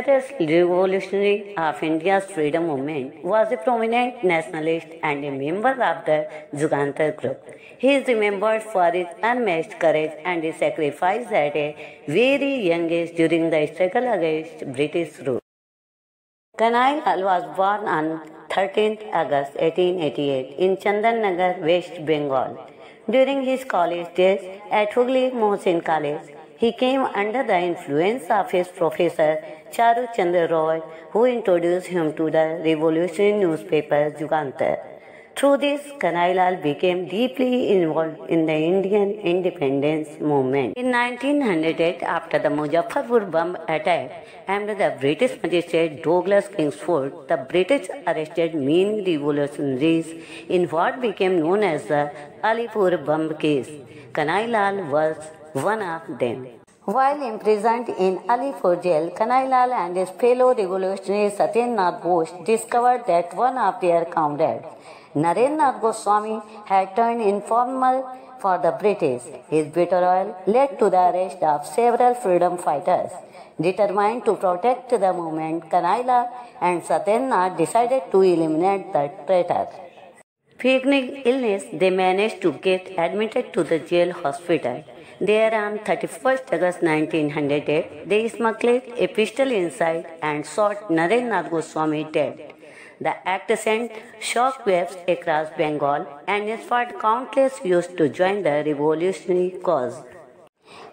fearless revolutionary of India's freedom movement, was a prominent nationalist and a member of the Jugantar group. He is remembered for his unmatched courage and his sacrifice at a very young age during the struggle against British rule. Kanhai Lal was born on 13th August 1888 in Chandannagar, West Bengal. During his college days at Hooghly Mohsin College, he came under the influence of his professor Charu Chandra Roy, who introduced him to the revolutionary newspaper Jugantar. Through this, Kanhai Lal became deeply involved in the Indian independence movement. In 1908, after the Muzaffarpur bomb attack aimed at the British magistrate Douglas Kingsford, the British arrested many revolutionaries in what became known as the Alipur bomb case. Kanhai Lal was one of them. While imprisoned in Alipur jail, Kanhai Lal and his fellow revolutionary Satyendranath Bose discovered that one of their comrades, Narendranath Goswami, had turned informer for the British. His betrayal led to the arrest of several freedom fighters. Determined to protect the movement, Kanhai Lal and Satyendranath decided to eliminate the traitor. Feigning illness, they managed to get admitted to the jail hospital. There on 31st August 1908, they smuggled a pistol inside and shot Narendranath Goswami dead. The act sent shockwaves across Bengal and inspired countless youths to join the revolutionary cause.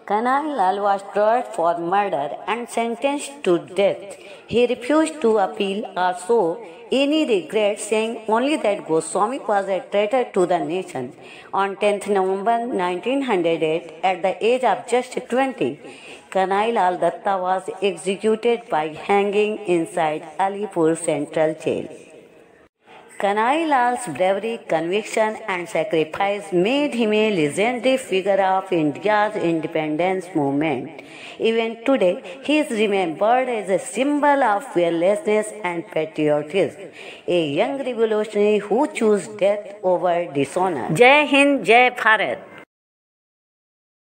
Kanhai Lal was tried for murder and sentenced to death. He refused to appeal or show any regret, saying only that Goswami was a traitor to the nation. On 10th November 1908, at the age of just 20, Kanhai Lal Datta was executed by hanging inside Alipur Central Jail. Kanhai Lal's bravery, conviction and sacrifice made him a legendary figure of India's independence movement. Even today, he is remembered as a symbol of fearlessness and patriotism, a young revolutionary who chose death over dishonor. Jai Hind, Jai Bharat.